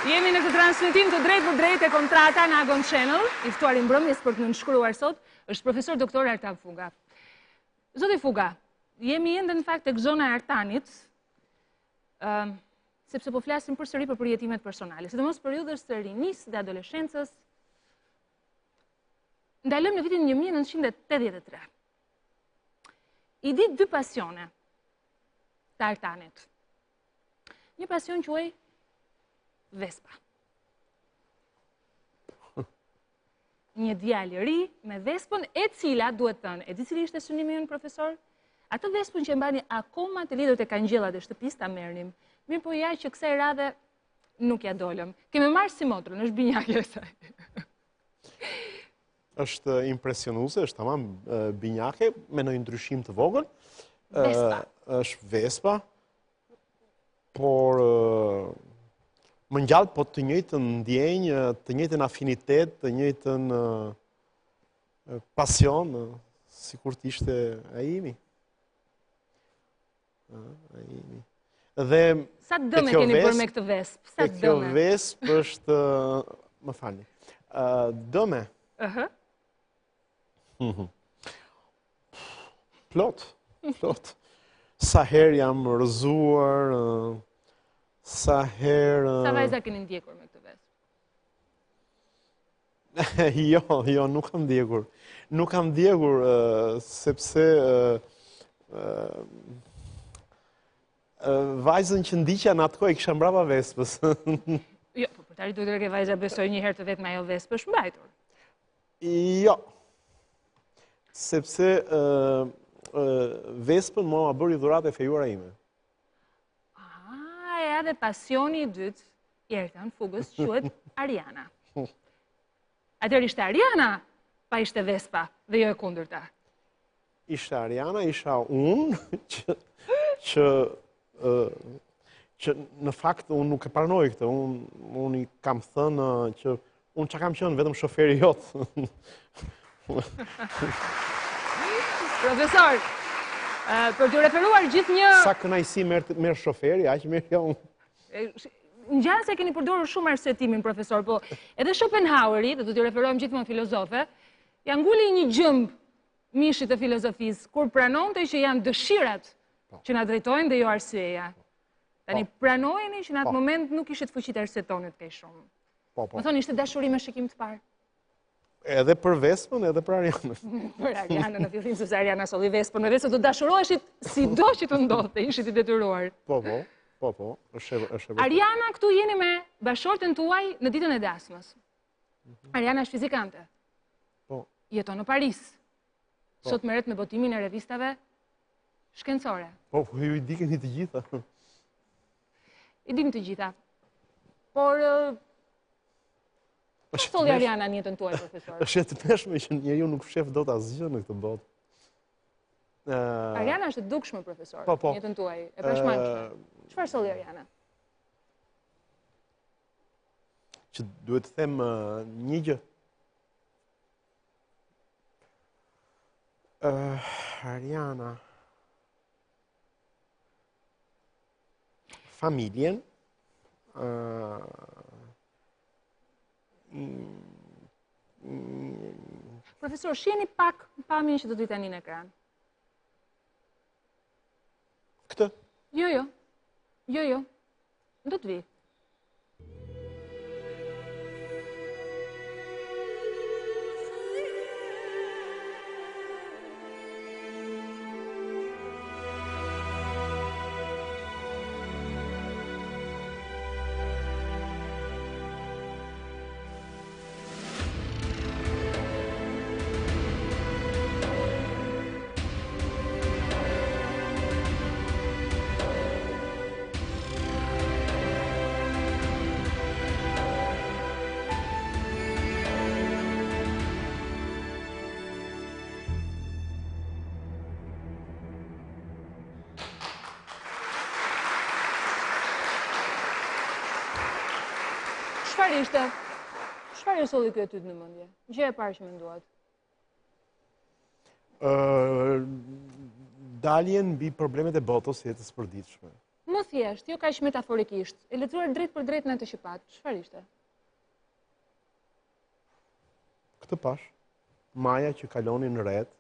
Jemi në këtë transmetim të drejt për drejt e kontrata në Agon Channel, i ftuar i mbrëmjes për të nënshkruar sot, është profesor doktor Artan Fuga. Zoti Fuga, jemi ende në fakt tek zona e Artanit, sepse po flasim përsëri për përjetimet personale, sidomos periudhës së rinisë dhe adoleshencës. Ndalëm në vitin 1983. I di dy pasione të Artanit. Një pasion quaj Vespa. Një djalë i ri me Vespën, e cila, duhet thënë, e di cili ishte synimi ynë, profesor? Atë Vespën që mbani akoma të lidhur tek angjëllat e shtëpisë ta merrnim. Mirë po ja që kësaj radhe nuk ja dolëm. Kemë marrë si motrën, është binjakë e saj. Është impresionuese, është tamam binjake, me një ndryshim të vogël. Vespa. Është Vespa, por më ngjall, po të njëjtën ndjenjë, të njëjtën afinitet, të njëjtën pasion, sikur të ishte ai imi. Dhe sa dëm e keni bërë me këtë Vespë? Sa dëm? Kjo Vespë është, më falni, dëme. Plot. Sa herë jam rëzuar, sa herë... Sa vajza keni ndjekur me këtë Vespë? Jo, nuk kam ndjekur. Nuk kam ndjekur, sepse vajzën që ndiqja në atë kohë e kisha mbrapa Vespës. Jo, po tari duhet të ke vajza besoj një herë të vetë me ajo Vespë është mbajtur. Jo, sepse Vespën mua ma bëri dhuratë e fejuara ime. Dhe pasioni i dytë i Artan Fugës quhet Ariana. Atëherë ishte Ariana, pa ishte Vespa dhe jo e kundërta. Ishte Ariana, isha unë që në fakt unë nuk e pranoj këtë. Unë i kam thënë që unë që kam qënë vetëm shoferi jotë. Profesor, për të referuar gjithë një... Sa kënaqësi merr shoferi, aq merr jo unë. Në gjallë se keni përdorur shumë arsetimin, profesor, po edhe Schopenhaueri, dhe du t'i referojmë gjithmonë filozofe, ja nguli një gjëmb mishit të filozofisë, kur pranonte që janë dëshirat që na drejtojnë dhe jo arsyeja. Tani pranojeni që në atë moment nuk ishte fuqitë arsyetonet kaq shumë. Më thonë, ishte dashuri me shikim të parë. Edhe për Vespën, edhe për Arianën. Për Arianën, në fillim, sepse Ariana solli Vespën. Me Vespën do dashuroheshit sido që të ndodhte, ishit i detyruar. Po, është Ariana, këtu jeni me bashortën tuaj në ditën e dasmës. Ariana është fizikante. Jeton në Paris. Sot merret me botimin e revistave shkencore. Po, ju i dikeni të gjitha. I dim të gjitha. Por... Çfarë solli Ariana në jetën tuaj, profesor? Është e tmeshme që njeriu nuk shef dot asgjë në këtë botë. Ariana është e dukshme, profesor, në jetën tuaj, e pashmangshme. Çfarë solli Ariana? Që duhet të them një gjë. Ariana, familjen, Profesor, shiheni pak pamjen që do t'i tani në ekran. Këtë? Jo. Do të vi. Çfarë ishte? Çfarë e solli ky aty në mendje? Gjëja e parë që menduat. Daljen mbi problemet e botës së jetës përditshme. Më thjesht, jo kaq metaforikisht, e letruar drejt për drejt në atë që pat. Çfarë ishte? Këtë pash, maja që kalonin ret.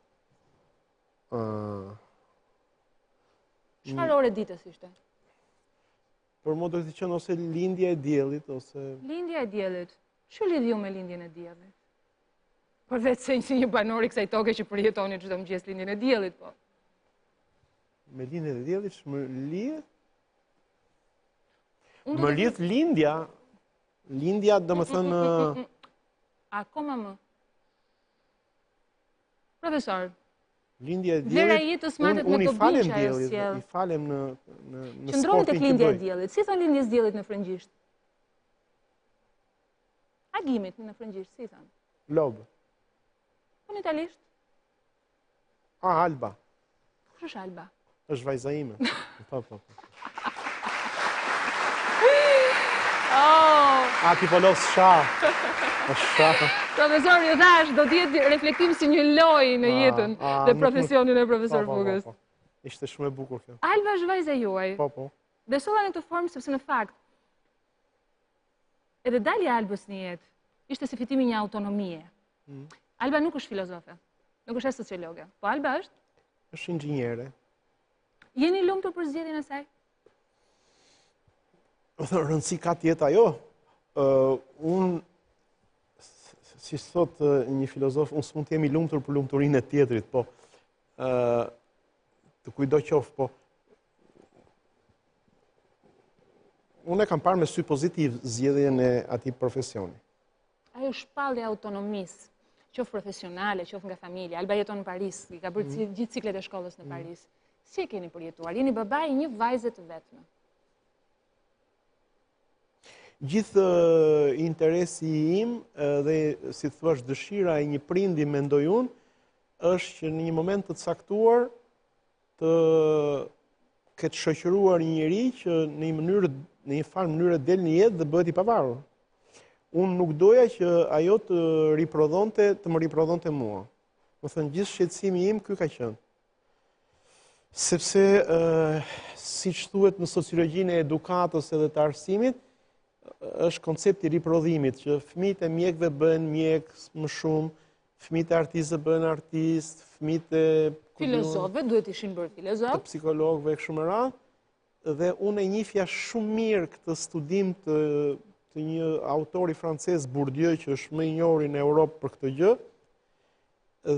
Çfarë ore ditës ishte? Për mua do të qenë ose lindja e diellit ose Lindja e diellit. Ç'u lidh ju me lindjen e diellit? Përveç se si një banor i kësaj toke që përjetoni çdo mëngjes lindjen e diellit, po. Me lindjen e diellit më lidh. Më lidh lindja. Lindja, domethënë Akoma më. Profesor, lindja e vlera diellit. jetës matet me dobin që ajo sjell. I falem në Qëndroni tek lindja e diellit. Si thon lindjes diellit në frëngjisht? Agimit në frëngjisht, si thon? Lob. Po në italisht? Alba. Kush është Alba? Është vajza ime. Po. Oh! Ti po los shah. Profesor, ju thash, do t'jetë reflektim si një lojë në jetën dhe profesionin e profesor Fugës. Ishte shumë e bukur kjo. Alba është vajza juaj. Po. Besova në këtë formë sepse në fakt edhe dalja e Albës në jetë ishte si fitimi një autonomie. Alba nuk është filozofe, nuk është as sociologe, po Alba është? Është inxhiniere. Jeni lumtur për zgjedhjen e saj? Rëndësi ka tjetë ajo. Unë, si thot një filozof, unë s'mund t'jemi lumtur për lumturinë e tjetrit, po të kujdo qoftë, po unë e kam parë me sy pozitiv zgjedhjen e atij profesioni. Ajo shpallja e autonomisë, qoftë profesionale, qoftë nga familja. Alba jeton në Paris, i ka bërë gjithë ciklet e shkollës në Paris. Si e keni përjetuar? Jeni babai i një vajze të vetme. Gjithë interesi im dhe, si thua, dëshira e një prindi, mendoj unë, është që në një moment të caktuar të ketë shoqëruar një njeri që në një farë mënyrë del në jetë dhe bëhet i pavarur. Unë nuk doja që ajo të më riprodhonte mua. Më thënë, gjithë shqetësimi im ky ka qenë. Sepse, siç thuhet në sociologjinë e edukatës edhe të arsimit, është koncepti riprodhimit, që fëmijët e mjekëve bëhen mjek më shumë, fëmijët e artistëve bëhen artist, fëmijët e filozofëve duhet ishin bërë filozofë, të psikologëve kështu me radhë, dhe unë e njihja shumë mirë këtë studim të një autori francez, Bourdieu, që është më i njohur në Europë për këtë gjë,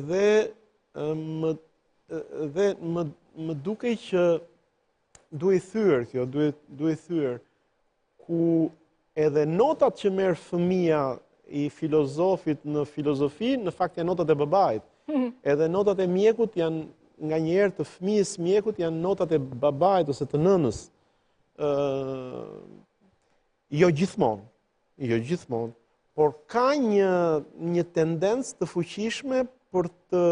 dhe më dukej që duhet thyer kjo, duhet thyer, ku edhe notat që merr fëmia i filozofit në filozofi, në fakt janë notat e babait. Edhe notat e mjekut janë, nga njerë të fëmijës mjekut, janë notat e babait ose të nënës. Jo gjithmonë, por ka një tendencë të fuqishme për të,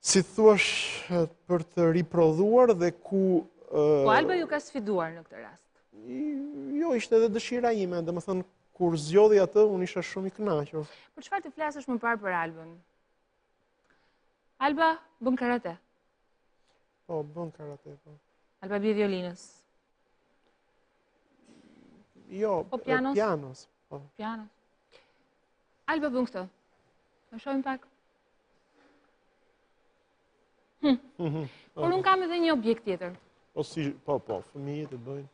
si thuash, për të riprodhuar dhe ku... Po Alba ju ka sfiduar në këtë rast? Jo, ishte edhe dëshira ime, dhe më thënë, kur zgjodhi atë, unë isha shumë i kënaqur. Për çfarë të flasësh më parë për Albën? Alba bën karate. Po, bën karate, po. Alba bie violinës. Jo, po pianos. Po. Pianos. Alba bën këtë. Më shohim pak. Por unë kam edhe një objekt tjetër. Po, fëmijët e bëjnë.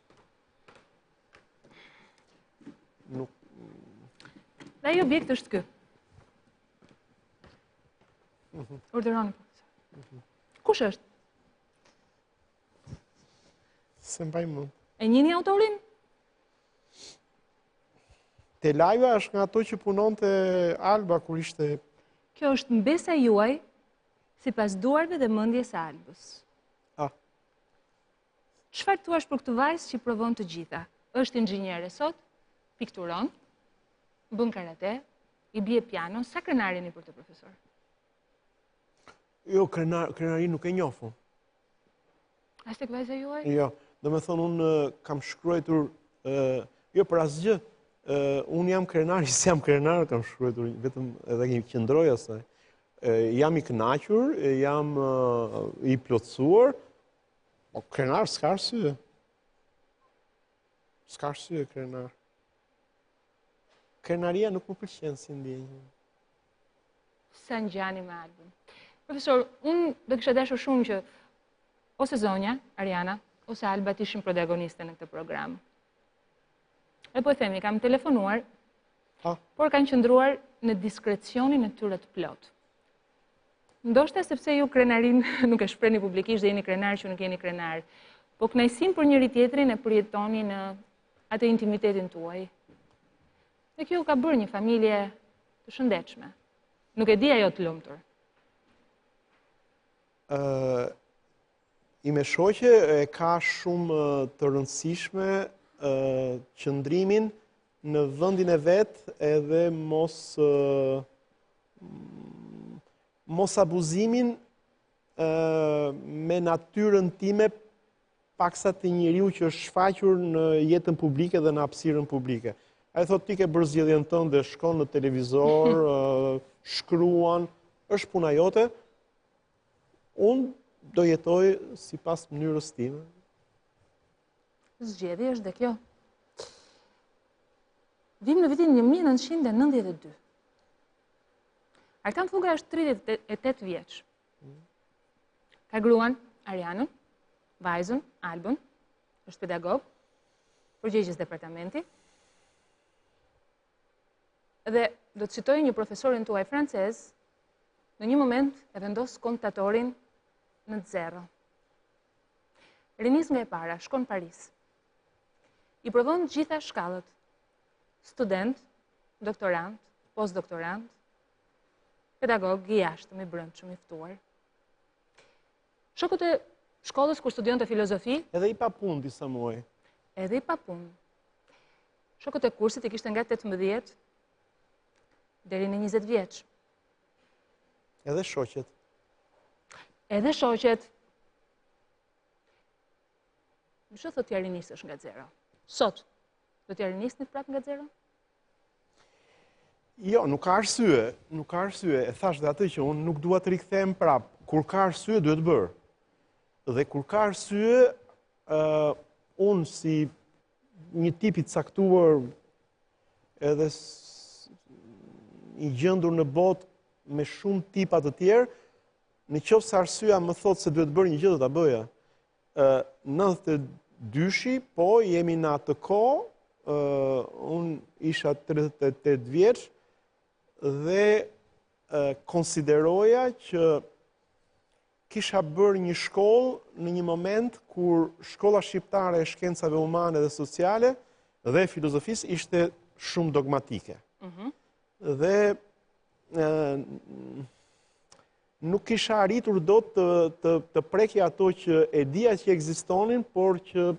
Dhe ai objekt është ky. Orderoni, profesor. Kush është? Se mbaj më. E njihni autorin? Telajva është nga ato që punonte Alba kur ishte... Kjo është mbesa juaj sipas duarve dhe mendjes së Albës. Çfarë thua për këtë vajzë që provon të gjitha? Është inxhiniere sot, pikturon, bën karate, i bie piano, sa krenar jeni për të, profesor? Jo, krenari nuk e njoh. As tek vajza juaj? Jo, domethënë unë kam shkruar, jo për asgjë. Unë jam krenar, si jam krenar, kam shkruar vetëm edhe një qendroj asaj. Jam i kënaqur, jam i plotësuar, O, krenar, s'ka arsye. S'ka arsye, krenar. Krenaria nuk më pëlqen si ndjenjë. Sa ngjani me Albën. Profesor, unë do kisha dashur shumë që ose zonja, Ariana, ose Alba të ishin protagoniste në këtë program. E po e themi, kam telefonuar, por kanë qëndruar në diskrecionin e tyre të plot. Ndoshta sepse ju krenarin nuk e shprehni publikisht dhe jeni krenar që nuk jeni krenar, po kënaqësinë për njëri tjetrin e përjetoni në atë intimitetin tuaj. Dhe kjo ka bërë një familje të shëndetshme. Nuk e di ajo të lumtur. Ime shoqe e ka shumë të rëndësishme qëndrimin në vendin e vet edhe mos abuzimin me natyrën time paksa të njeriu që është shfaqur në jetën publike dhe në hapësirën publike. Ai thotë ti ke bërë zgjedhjen tënde, shkon në televizor, shkruan, është puna jote. Unë do jetoj sipas mënyrës time. Zgjedhja është dhe kjo. Vim në vitin 1992. Artan Fuga është 38 vjeç. Ka gruan, Arianën, vajzën, Albën, është pedagog, përgjegjës departamenti. Dhe do të citoj një profesorin tuaj francez, në një moment e vendos kontatorin në zero. Rinis nga e para, shkon Paris. I provon gjitha shkallët. Student, doktorant, postdoktorant, pedagog, i jashtëm, i brëndshëm, i ftuar. Shokët e shkollës kur studionte filozofi. Edhe i pa punë disa muaj. Edhe i pa punë. Shokët e kursit i kishte nga 18 deri në 20 vjeç. Edhe shoqet. Edhe shoqet. Më shë thot t'ja rinisësh nga zero? Sot, do t'ja rinisni prap nga zero? Jo, nuk ka arsye. Nuk ka arsye. E thash dhe atë që unë nuk dua të rikthehem prap. Kur ka arsye, duhet bërë. Dhe kur ka arsye, unë si një tipi të caktuar edhe i gjendur në botë me shumë tipa të tjerë, në qoftë se arsyeja më thotë se duhet bërë një gjë do ta bëja. 92-shi, po jemi në atë kohë, unë isha 38 vjeç dhe konsideroja që kisha bërë një shkollë në një moment kur shkolla shqiptare e shkencave humane dhe sociale dhe filozofisë ishte shumë dogmatike. Dhe nuk kisha arritur do të prekja ato që e dija që ekzistonin, por që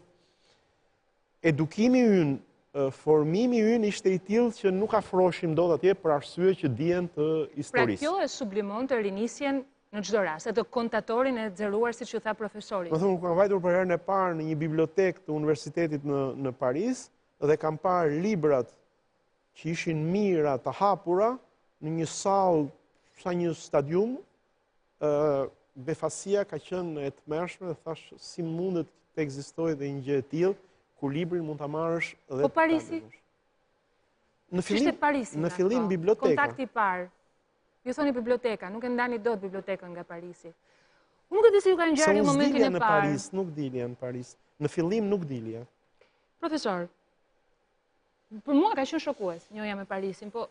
edukimi ynë, formimi ynë ishte i tillë që nuk afroheshim dot atje për arsye që dihen të historisë. Pra kjo e sublimon të rinisjen në çdo rast, atë kontatorin e xeruar siç ju tha profesori. Më thonë, kam vajtur për herën e parë në një bibliotekë të universitetit në Paris dhe kam parë librat që ishin mira të hapura në një sallë sa një stadium. Befasia ka qenë e tmerrshme dhe thash si mundet të ekzistojë dhe një gjë e tillë ku librin mund ta marrësh dhe. Po Parisi? Në fillim biblioteka. Kontakti i parë. Ju thoni biblioteka, nuk e ndani dot bibliotekën nga Parisi. Unë nuk e di se ju ka ngjarë momentin e parë. Nuk dilja në Paris. Në fillim nuk dilja. Profesor, për mua ka qenë shokues njohja me Parisin, po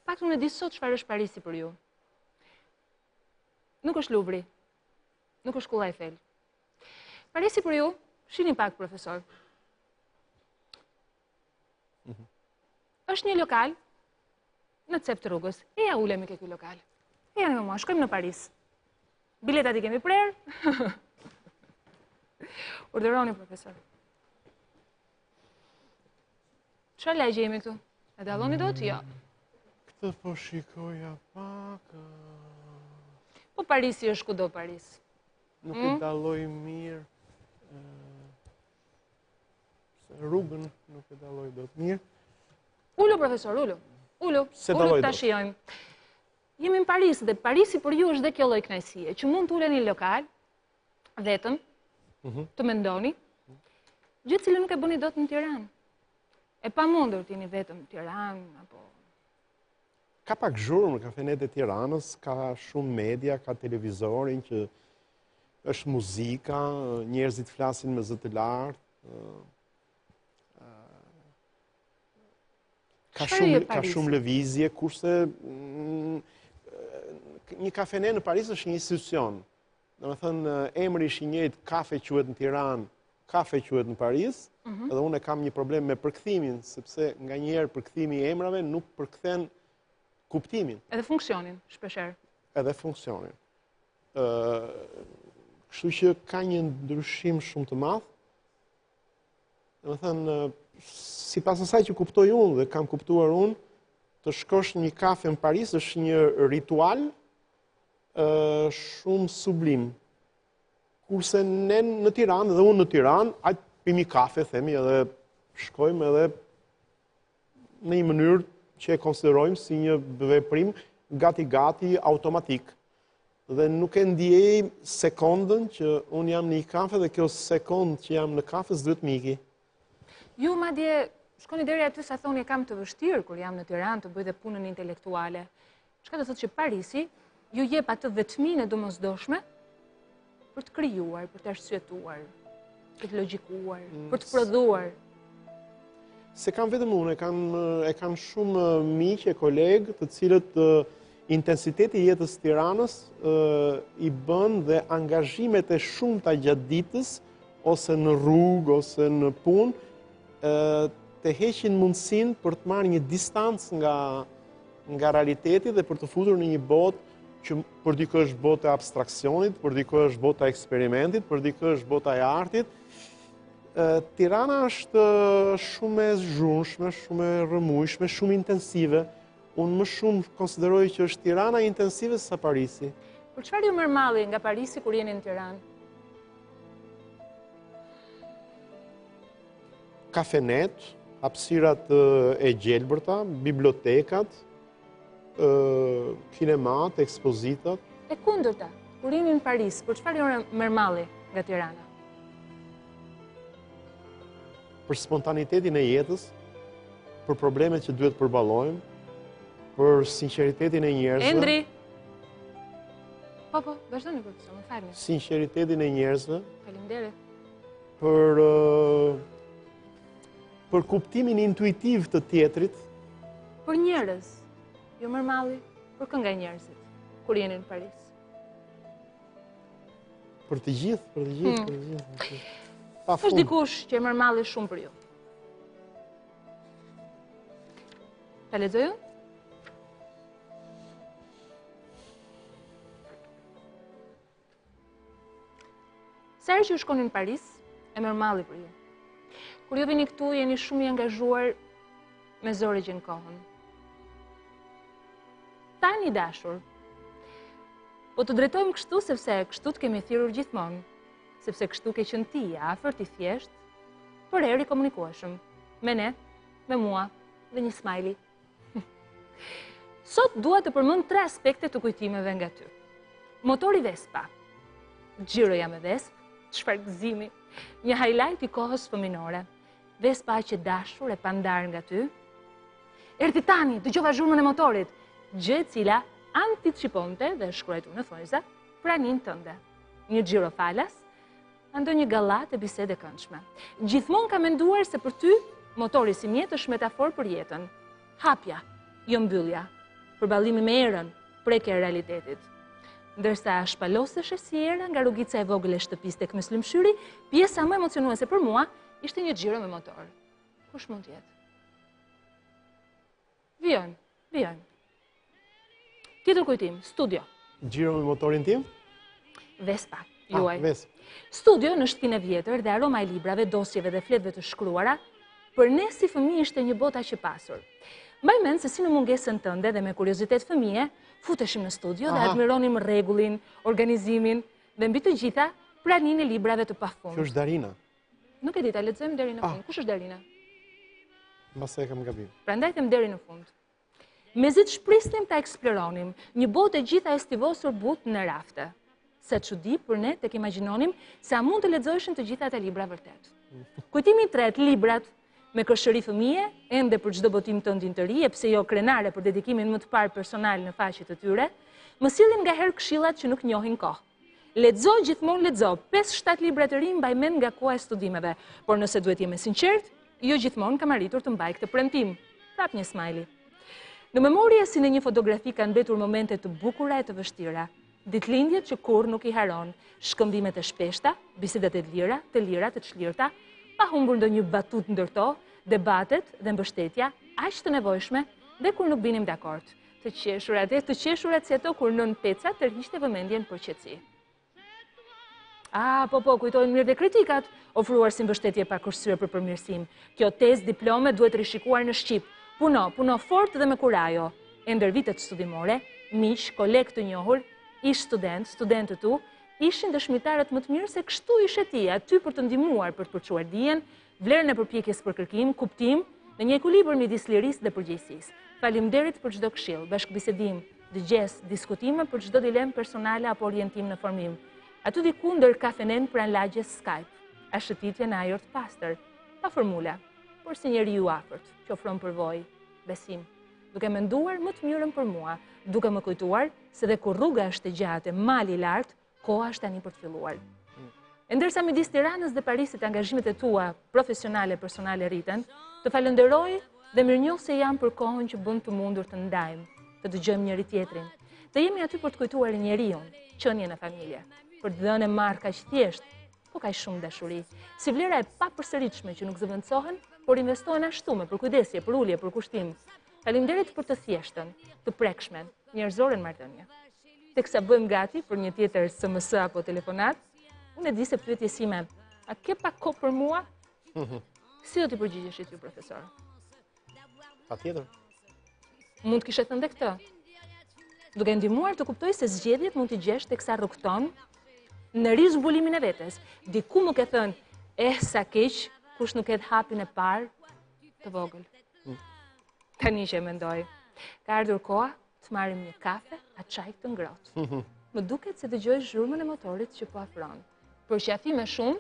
pak unë e di sot çfarë është Parisi për ju. Nuk është Luvri, nuk është Shkolla Eiffel. Parisi për ju, shihni pak profesor. Është një lokal në cep të rrugës. E ja ulemi ke ky lokal. E ja me mua, shkojmë në Paris. Biletat i kemi prerë. Urdhëroni profesor. Çfarë lagje jemi këtu? E dalloni dot? Jo. Këtë po shikoja pak. Po Parisi është kudo Paris. Nuk e dalloj mirë. Rrugën nuk e dalloj dot mirë. Ulu profesor, ulu. Ulu ta shijojmë. Jemi në Paris dhe Parisi për ju është dhe kjo lloj kënaqësie, që mund të uleni në lokal vetëm të mendoni, gjë cilë nuk e bëni dot në Tiranë. E pa mundur t'jeni vetëm në Tiranë, apo... Ka pak zhurmë në kafenet e Tiranës, ka shumë media, ka televizorin që është muzika, njerëzit flasin me zë të lartë. Ka shumë lëvizje, kurse një kafene në Paris është një institucion. Domethënë, emri është i njëjtë, kafe quhet në Tiranë, kafe quhet në Paris, edhe unë kam një problem me përkthimin, sepse nganjëherë përkthimi i emrave nuk përkthen kuptimin. Edhe funksionin, shpeshherë. Edhe funksionin. Kështu që ka një ndryshim shumë të madh. Domethënë, sipas asaj që kuptoj unë dhe kam kuptuar unë, të shkosh në një kafe në Paris është një ritual shumë sublim. Kurse ne në Tiranë dhe unë në Tiranë, ajtë pimi kafe, themi, edhe shkojmë edhe në një mënyrë që e konsiderojmë si një veprim gati automatik. Dhe nuk e ndjej sekondën që unë jam në një kafe dhe kjo sekondë që jam në kafe s'duhet miki. Ju madje shkoni deri aty sa thoni kam të vështirë kur jam në Tiranë të bëj dhe punën intelektuale. Çka do thotë që Parisi ju jep atë vetminë e domosdoshme për të krijuar, për të arsyetuar, për të logjikuar, për të prodhuar. Se kam vetëm unë, e kam shumë miq e kolegë të cilët intensiteti i jetës Tiranës i bën dhe angazhimet e shumta gjatë ditës, ose në rrugë, ose në punë, të heqin mundësinë për të marrë një distancë nga realiteti dhe për të futur në një botë që për dikë është bota e abstraksionit, për dikë është bota e eksperimentit, për dikë është bota e artit. Tirana është shumë e zhurmshme, shumë e rrëmujshme, shumë intensive. Unë më shumë konsideroj që është Tirana intensive se Parisi. Por çfarë ju mërmalli nga Parisi kur jeni në Tiranë? Kafenet, hapësirat e gjelbërta, bibliotekat, kinemat, ekspozitat. E kundërta, kur jeni në Paris, por çfarë ju mërmalli nga Tirana? Për spontanitetin e jetës, për problemet që duhet përballojmë, për sinqeritetin e njerëzve. Endri! Po, vazhdoni profesor, më falni. Sinqeritetin e njerëzve. Faleminderit. Për kuptimin intuitiv të tjetrit. Për njerëz, ju mërmalli, për kë nga njerëzit, kur jeni në Paris? Për të gjithë. Është dikush që e mërmalli shumë për ju. Ta lexoj unë? Sa herë që ju shkoni në Paris, e mërmalli për ju. Kur ju vini këtu, jeni shumë i angazhuar me zori gjën kohën. Tani dashur, po të drejtojmë kështu sepse kështu të kemi thirrur gjithmonë, sepse kështu ke qenë ti afërt i thjesht, por eri komunikueshëm, me ne, me mua dhe një smajli. Sot dua të përmend 3 aspekte të kujtimeve nga ty. Motori Vespa, xhiroja me Vespa, çfarë gëzimi, një highlight i kohës fëminore. Vespa aq e dashur e pandar nga ty. Erdhi tani, dëgjova zhurmën e motorit, gjë e cila anticiponte dhe shkruajtur në thonjza praninë tënde. Një xhiro falas, ndonjë gallat e bisede këndshme. Gjithmonë kam menduar se për ty motori si mjet është metaforë për jetën. Hapja, jo mbyllja, përballimi me erën, prekja e realitetit. Ndërsa shpalosesh si era nga rrugica e vogël e shtëpisë tek Myslimshyri, pjesa më emocionuese për mua ishte një xhiro me motor. Kush mund të jetë? Vion. Tjetër kujtim, studio. Xhiro me motorin tim? Vespa, juaj. Vespa. Studio në shtëpinë e vjetër dhe aroma e librave, dosjeve dhe fletëve të shkruara, për ne si fëmijë ishte një botë aq e pasur. Mbaj mend se si në mungesën tënde dhe me kuriozitet fëmije, futeshim në studio dhe admironim rregullin, organizimin dhe mbi të gjitha praninë e librave të pafund. Kjo është Darina. Nuk e di, ta lexojmë deri në fund. Kush është Darina? Mbase e kam gabim. Prandaj them deri në fund. Mezi të shprisnim ta eksploronim një botë e gjitha estivosur butë në rafte. sa çudi për ne tek imagjinonim se a mund të lexoheshin të gjitha ato libra vërtet. Kujtimi i tretë, librat me këshëri fëmije, ende për çdo botim tëndin të ri, e pse jo krenare për dedikimin më të parë personal në faqet të tyre, më sillin ngaherë këshillat që nuk njohin kohë. Lexo, gjithmonë lexo. 5-7 libra të ri mbaj mend nga koha e studimeve, por nëse duhet jemi sinqert, jo gjithmonë kam arritur të mbaj këtë premtim. Prap një smiley. Në memorje si në një fotografi kanë mbetur momente të bukura e të vështira, ditëlindjet që kurrë nuk i haron, shkëmbimet e shpeshta, bisedat e lira, të çlirta, pa humbur ndonjë batut ndërto, debatet dhe mbështetja, aq të nevojshme dhe kur nuk binim dakord. Të qeshurat si ato kur nën Peca tërhiqte vëmendjen për qetësi. Kujtojnë mirë dhe kritikat, ofruar si mbështetje pa kursyer për përmirësim. Kjo tezë diplome duhet rishikuar në Shqip. Puno fort dhe me kurajo. E ndër vitet studimore, miq, kolegë të njohur, ish studentët tu, ishin dëshmitarët më të mirë se kështu ishe ti, aty për të ndihmuar për të përçuar dijen, vlerën e përpjekjes për kërkim, kuptim, në një ekuilibër midis lirisë dhe përgjegjësisë. Faleminderit për çdo këshill, bashkëbisedim, dëgjes, diskutime për çdo dilemë personale apo orientim në formim. Aty diku ndër kafenen pranë lagjes Skype, a shëtitje në ajër të pastër, pa formula, por si njeriu afërt, që ofron përvojë, besim, duke menduar më të mirën për mua, duke më kujtuar se dhe kur rruga është e gjatë, mali i lartë, koha është tani për të filluar. E ndërsa midis Tiranës dhe Parisit angazhimet e tua profesionale e personale rriten, të falenderoj dhe mirënjoh se jam për kohën që bën të mundur të ndajmë, të dëgjojmë njëri tjetrin, të jemi aty për të kujtuar njeriu, qenie në familje, për të dhënë marrë kaq thjesht, po kaq shumë dashuri, si vlera e papërsëritshme që nuk zëvendësohen, por investohen ashtu me përkujdesje, për ulje, për kushtim. Faleminderit për të thjeshtën, të prekshmen, njerëzoren marrëdhënie. Teksa bëjmë gati për një tjetër SMS apo telefonat, unë e di se pyetjes ime, a ke pak kohë për mua? Si do t'i përgjigjesh ti, profesor? Patjetër. Mund të kishe thënë këtë. Duke ndihmuar të kuptoj se zgjedhjet mund t'i gjesh teksa rrugton në rizbulimin e vetes. Diku më ke thënë, sa keq, kush nuk ketë hapin e parë të vogël. Tani që e mendoj, ka ardhur koha të marrim një kafe a çaj të ngrohtë. Më duket se dëgjoj zhurmën e motorit që po afron. Për qafi më shumë,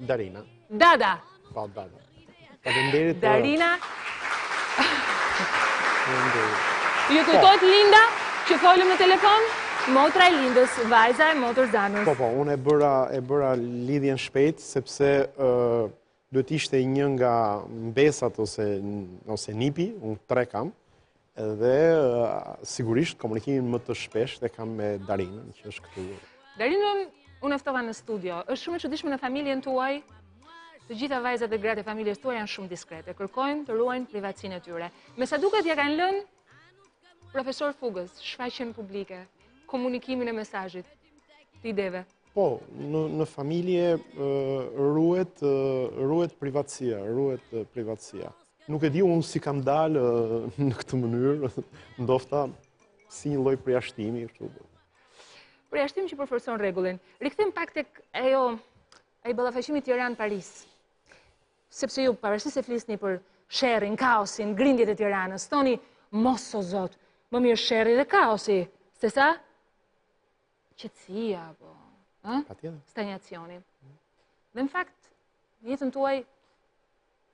Darina. Dada. Po, Dada. Faleminderit. Darina. Ju kujtohet Linda që folëm në telefon? Motra e Lindës, vajza e motor zanës. Po, unë e bëra lidhjen shpejt, sepse duhet ishte një nga mbesat ose nipi, unë 3 kam, dhe sigurisht komunikimin më të shpesh dhe kam me Darinën, që është këtu. Darinën unë eftova në studio. Është shumë e çuditshme në familjen tuaj. Të gjitha vajzat e gratë e familjes tuaj janë shumë diskrete. Kërkojnë të ruajnë privatësinë e tyre. Me sa duket ja kanë lënë profesor fugës, shfaqjen publike, komunikimin e mesazhit, të ideve. Po, në familje ruhet privatësia. Nuk e di unë si kam dalë në këtë mënyrë, ndofta si një lloj përjashtimi. Përjashtim që përforcon rregullin. Rikthim pak tek ai ballafaqimi Tiranë-Paris. Sepse ju pavarësisht se flisni për sherrin, kaosin, grindjet e Tiranës, thoni mos o zot, më mirë sherri dhe kaosi, se sa qetësia apo stagnacioni. Dhe në fakt, në jetën tuaj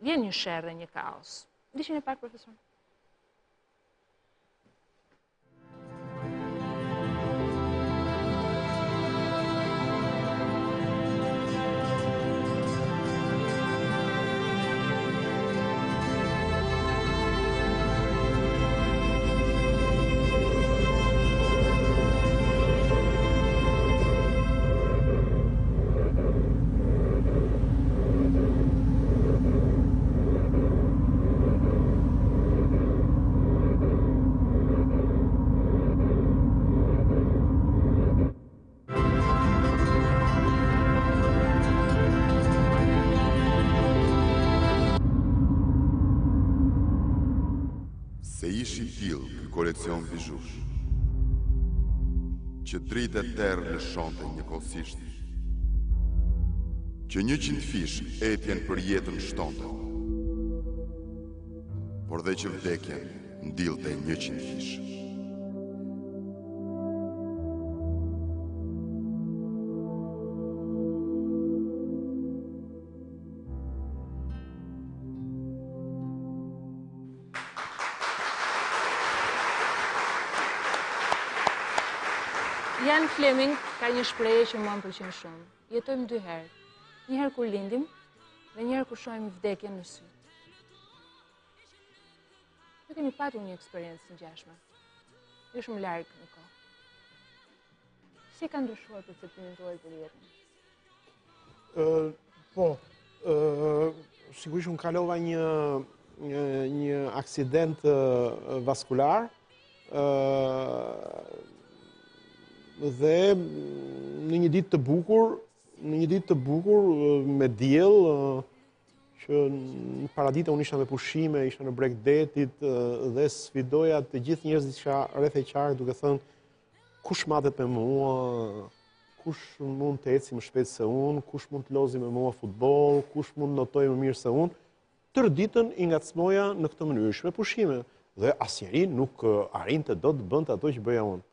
vjen një sherrë, një kaos. Ndiqni pak, profesor. Se ishi till ky kolekcion bizhush, që dritë e terë lëshonte njëkohësisht, që 100 fish etjen për jetën shtonte, por dhe që vdekjen ndillte 100 fish. Ian Fleming ka një shprehje që mua më pëlqen shumë. Jetojmë dy herë. Një herë kur lindim dhe një herë kur shohim vdekjen në sy. Ne kemi patur një eksperiencë të ngjashme. Jo shumë larg në kohë. Si ka ndryshuar perceptimin tuaj për jetën? Sigurisht unë kalova një aksident vaskular dhe në një ditë të bukur me diell që në paradita unë isha me pushime, isha në breg detit dhe sfidoja të gjithë njerëzit që isha rreth e qark duke thënë kush matet me mua, kush mund të eci më shpejt se unë, kush mund të lozi me mua futboll, kush mund të notoj më mirë se unë. Tërë ditën i ngacmoja në këtë mënyrë, ishte me pushime dhe asnjëri nuk arrinte dot të bënte ato që bëja unë.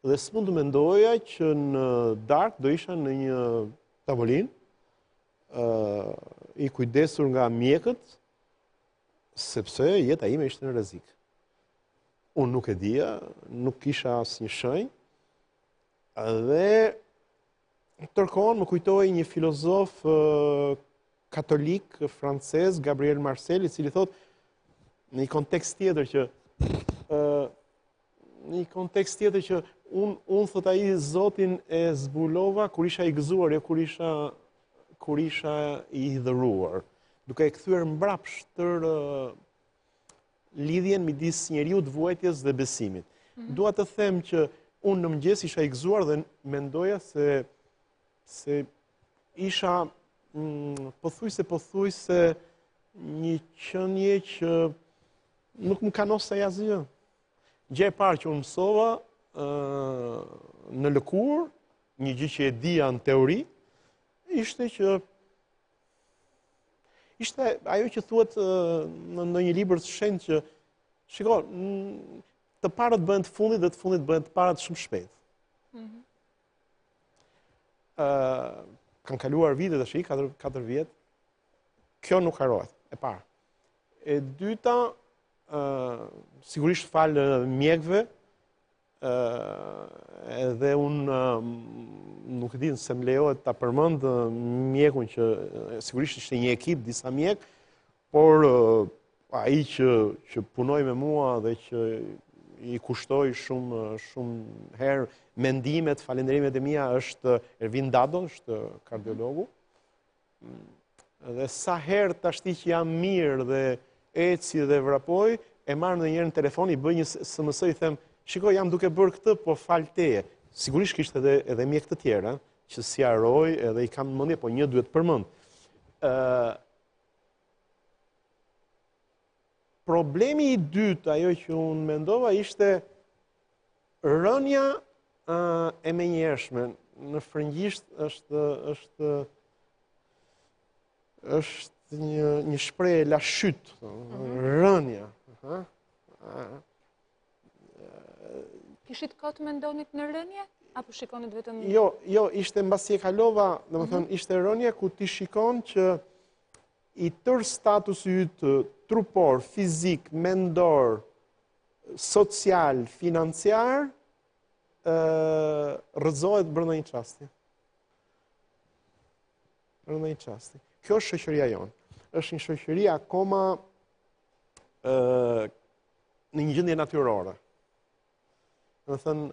Dhe s'mund të mendoja që në darkë do isha në një tavolinë i kujdesur nga mjekët, sepse jeta ime ishte në rrezik. Unë nuk e dija, nuk kisha asnjë shenjë, dhe tërkohën më kujtoi një filozof katolik francez, Gabriel Marcel, i cili thot në një kontekst tjetër që unë thot ai Zotin e zbulova kur isha i gëzuar, jo kur isha i hidhëruar, duke e kthyer mbrapsht tërë lidhjen midis njeriu të vuajtjes dhe besimit. Dua të them që unë në mëngjes isha i gëzuar dhe mendoja se isha pothuajse një qenie që nuk më kanosej asgjë. Gjë e parë që unë mësova në lëkurë, një gjë që e dija në teori, ishte ajo që thuhet në një libër të shenjtë që shiko, të parët bëhen të fundit dhe të fundit bëhen të parët shumë shpejt. Kanë kaluar vite tash, 4 vjet. Kjo nuk harohet, e para. E dyta, sigurisht fal mjekëve, edhe unë nuk e di nëse më lejohet ta përmend mjekun që sigurisht ishte një ekip, disa mjek, por ai që punoi me mua dhe që i kushtoi shumë herë mendimet, falënderimet e mia është Ervin Dado, është kardiologu. Dhe sa herë tashti që jam mirë dhe eci dhe vrapoj, e marr ndonjëherë në telefon, i bëj një SMS, i them, shikoj, jam duke bërë këtë, po fal teje. Sigurisht kishte edhe mjek të tjerë, që si haroj, edhe i kam në mendje, po një duhet përmend. Problemi i dytë, ajo që unë mendova, ishte rënja e menjëhershme. Në frëngjisht është një shprehje la chute, rënja. Kishit kohë të mendonit në rënje? Apo shikonit vetëm... Jo, ishte mbasi e kalova, domethënë ishte rënja ku ti shikon që i tërë statusi yt trupor, fizik, mendor, social, financiar, rrëzohet brenda një çasti. Kjo është shoqëria jonë. Është një shoqëri akoma në një gjendje natyrore. Domethënë,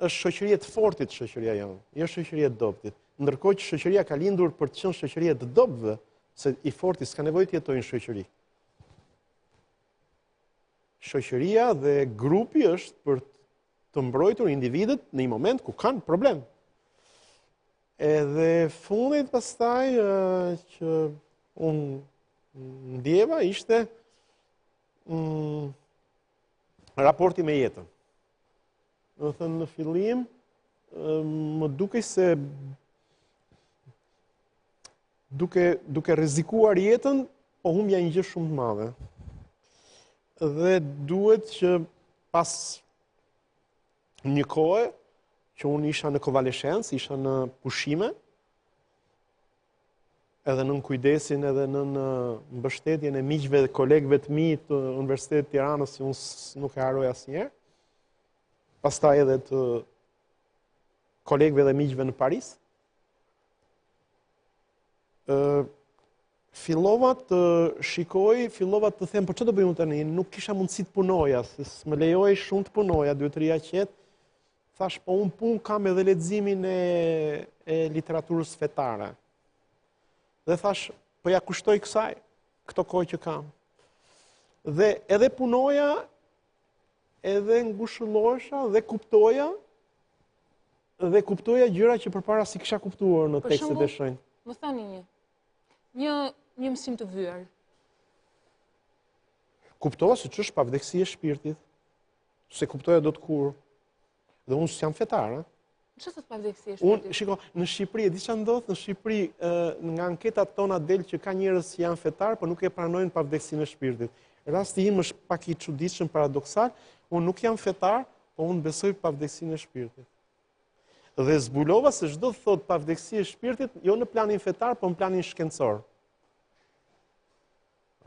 është shoqëria e fortit shoqëria jonë, jo shoqëria e dobtit. Ndërkohë që shoqëria ka lindur për të qenë shoqëria e të dobëve, se i forti s'ka nevojë të jetojë në shoqëri. Shoqëria dhe grupi është për të mbrojtur individët në një moment ku kanë problem. Edhe fundit pastaj që unë ndjeva ishte raporti me jetën. Do të thënë në fillim më dukej se duke rrezikuar jetën, po humbja një gjë shumë të madhe. Dhe duhet që pas një kohe që unë isha në konvaleshencë, isha në pushime, edhe nën kujdesin edhe nën mbështetjen e miqve dhe kolegëve të mi të Universitetit të Tiranës, që unë nuk e haroj asnjëherë. Pastaj edhe të kolegëve dhe miqve në Paris. Fillova të shikoj, fillova të them, për që të bëjmë tani, nuk kisha mundësi të punoja, se s'më lejoj shumë të punoja, 2-3 qetë, thash, po unë punë kam edhe leximin e literaturës fetare. Dhe thash, po ja kushtoj kësaj, këto kohë që kam. Dhe edhe punoja, edhe ngushëllosha, dhe kuptoja gjëra që përpara si kisha kuptuar në tekstet e shenjtë. Më thani një mësim të vyer. Kuptova se që është pavdekësia e shpirtit, se kuptoja do të kur. Dhe unë s'jam fetar, Çfarë thot pavdekësia e shpirtit? Shiko, në Shqipëri, di çfarë ndodh në Shqipëri, nga anketat tona del që ka njerëz që janë fetar, por nuk e pranojnë pavdekësinë e shpirtit. Rasti im është pak i çuditshëm, paradoksal, unë nuk jam fetar, po unë besoj pavdekësinë e shpirtit. Dhe zbulova se çdo thot pavdekësi e shpirtit, jo në planin fetar, po në planin shkencor.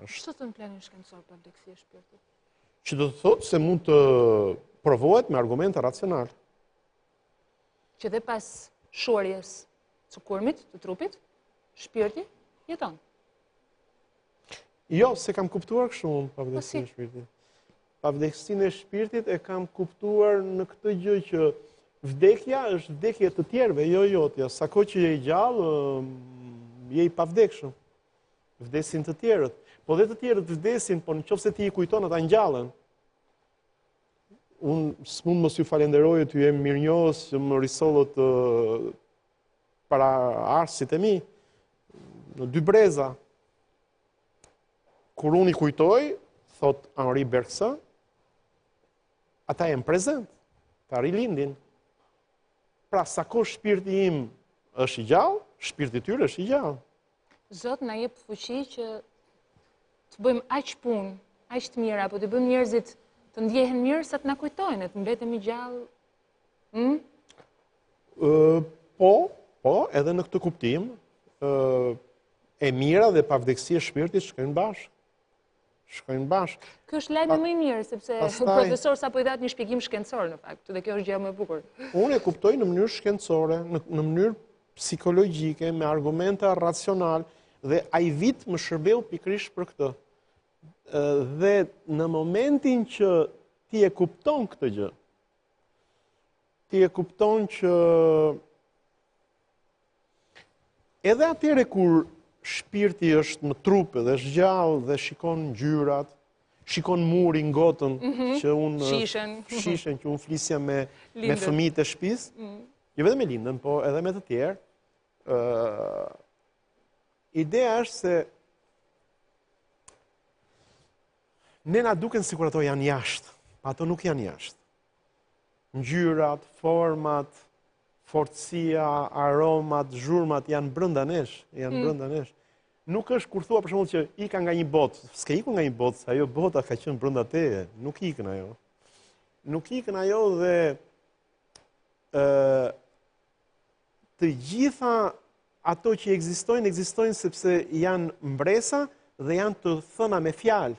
Çfarë thon planin shkencor pavdekësia e shpirtit? Që do të thotë se mund të provohet me argumente racionale. Që dhe pas shorjes së kurmit, të trupit, shpirti jeton. Jo, se kam kuptuar kështu unë pavdekësinë e shpirtit. Pavdekësinë e shpirtit e kam kuptuar në këtë gjë që vdekja është vdekje të tjerëve, jo jotja. Sa kohë që je i gjallë, je i pavdekshëm. Vdesin të tjerët. Po dhe të tjerët vdesin, po nëse ti i kujton ata ngjallen. Unë s'mund mos ju falenderoj, ty jem mirënjohës që më risollët para arsit e mi, në Dy Breza. Kur unë i kujtoj, thot Henri Bergson, ata janë prezent, ta rilindin. Pra, sa kohë shpirti im është i gjallë, shpirti tyre është i gjallë. Zot na jep fuqi që të bëjmë aq punë, aq të mira, apo të bëjmë njerëzit të ndjehen mirë sa të na kujtojnë, të mbetemi gjallë. Po, edhe në këtë kuptim, e mira dhe pavdekësia e shpirtit shkojnë bashkë. Kjo është lajmi më i mirë, sepse profesor sapo i dhat një shpjegim shkencor në fakt, dhe kjo është gjë më e bukur. Unë e kuptoj në mënyrë shkencore, në mënyrë psikologjike, me argumente racional, dhe ai vit më shërbeu pikërisht për këtë. Dhe në momentin që ti e kupton këtë gjë, ti e kupton që edhe atyre kur shpirti është në trup dhe është gjallë dhe shikon ngjyrat, shikon murin ngotën që unë shishen që unë flisja me fëmijët e shtëpisë, jo vetëm me lindën, po edhe me të tjerë. Ideja është se ne na duken sikur ato janë jashtë, ato nuk janë jashtë. Ngjyrat, format, fortësia, aromat, zhurmat janë brenda nesh, Nuk është kur thua për shembull që ika nga një botë, s'ke ikur nga një botë, se ajo bota ka qenë brenda teje, nuk ikën ajo. Nuk ikën ajo dhe të gjitha ato që ekzistojnë sepse janë mbresa dhe janë të thëna me fjalë.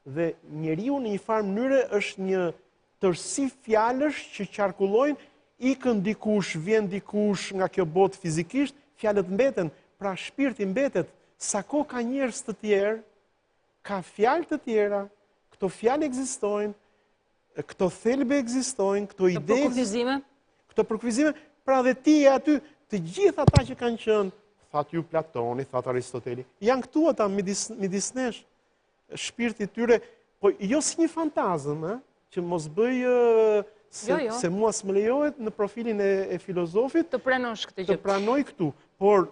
Dhe njeriu në një farë mënyre është një tërësi fjalësh që qarkullojnë, ikën dikush, vjen dikush nga kjo botë fizikisht, fjalët mbeten, pra shpirti mbetet. Sa kohë ka njerëz të tjerë, ka fjalë të tjera, këto fjalë ekzistojnë, këto thelbe ekzistojnë, këto ide, këto përkufizime, pra dhe ti e aty, të gjithë ata që kanë qenë, thatë ju Platoni, thatë Aristoteli, janë këtu ata midis nesh, shpirti tyre, po jo si një fantazëm, që mos bëj se mua s'më lejohet në profilin e filozofit të pranosh këtë gjë. Të pranoj këtu, por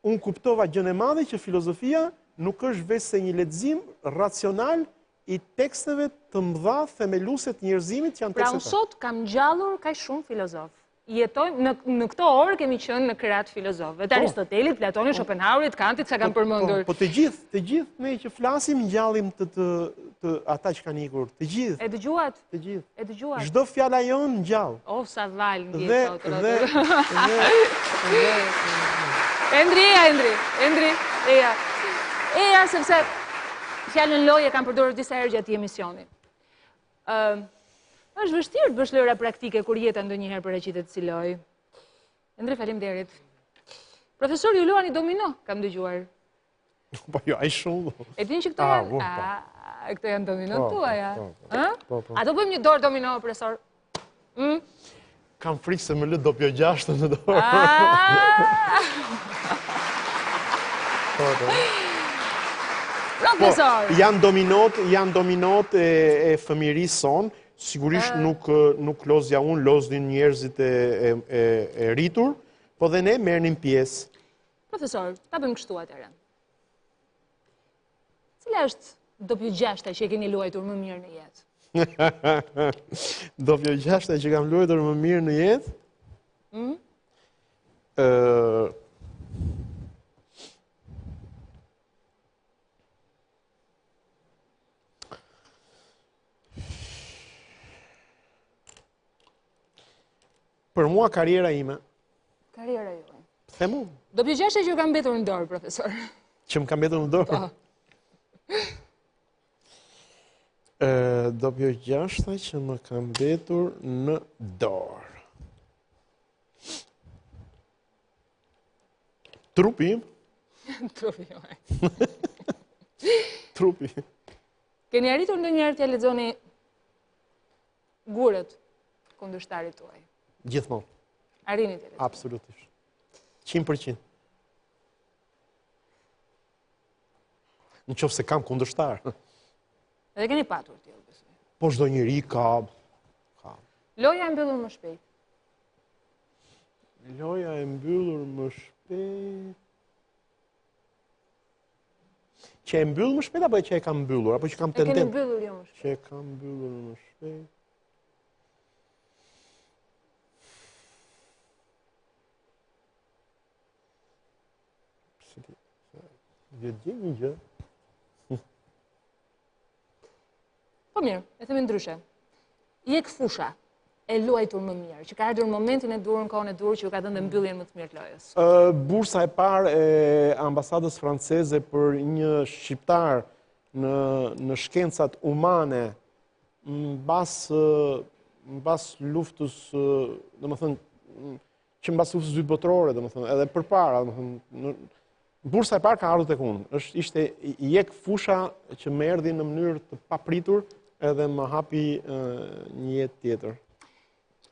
unë kuptova gjën e madhe që filozofia nuk është veç se një lexim racional i teksteve të mëdha themeluese të njerëzimit që janë tekstet. Pra unë sot kam ngjallur kaq shumë filozof. Jetojmë në këto orë kemi qenë në krah të filozofëve, të Aristotelit, Platonit, Schopenhauerit, Kantit, sa kanë përmendur. Po të gjithë ne që flasim ngjallim të ata që kanë ikur, të gjithë. E dëgjuat? Të gjithë. E dëgjuat? Çdo fjala jon ngjall. Oh, sa val ndjes sot. Endri, sepse fjalën loje kam përdorur disa herë gjatë emisionit. Është vështirë të bësh lojra praktike kur jeta ndonjëherë paraqitet si lojë. Endre, faleminderit. Profesor, ju luani domino, kam dëgjuar. Po jo, ai shumë. E din që këto janë? Këto janë domino tuaja. Po. A do bëjmë një dorë domino, profesor? Kam frikë se më lë dopjo 6 në dorë. Profesor! Janë dominot e fëmirisë son, sigurisht nuk lozja unë, lozin njerëzit e rritur, po dhe ne merrnim pjesë. Profesor, ta bëjmë kështu atëherë. Cila është dopjo 6 që e keni luajtur më mirë në jetë? Dopjo 6 që kam luajtur më mirë në jetë? Për mua, karriera ime. Karriera juaj. Themu? Dopjo 6 që kam mbetur në dorë, profesor. Që më kam mbetur në dorë? Dopjo 6 që më kam mbetur në dorë. Trupi im? Trupi juaj. Trupi. Keni arritur ndonjëherë t'ja lexoni gurët kundërshtarit tuaj? Gjithmonë. Arrini t'ja lexoni? Absolutisht. 100%. Në qoftë se kam kundërshtar. Edhe keni patur tillë, besoj. Po çdo njeri ka. Loja e mbyllur më shpejt. Loja e mbyllur më shpejt. Që e mbyll më shpejt apo që e kam mbyllur, apo që kam tendencë? E keni mbyllur jo më shpejt. Që e kam mbyllur më shpejt. Vjetë një gjë. Po mirë, e themi ndryshe. Jek fusha e luajtur më mirë, që ka ardhur momentin e durën, kohën e durë që ju ka dhënë mbylljen më të mirë të lojës. Bursa e parë e ambasadës franceze për një shqiptar në shkencat umane mbas luftës, domethënë që mbas luftës dytë botërore, domethënë edhe përpara, domethënë bursa e parë ka ardhur tek unë. Ishte jek fusha që më erdhi në mënyrë të papritur edhe më hapi një jetë tjetër.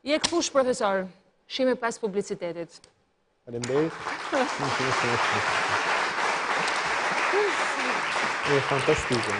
Jek fush, profesor. Shime pas publicitetit. Faleminderit. Fantastike.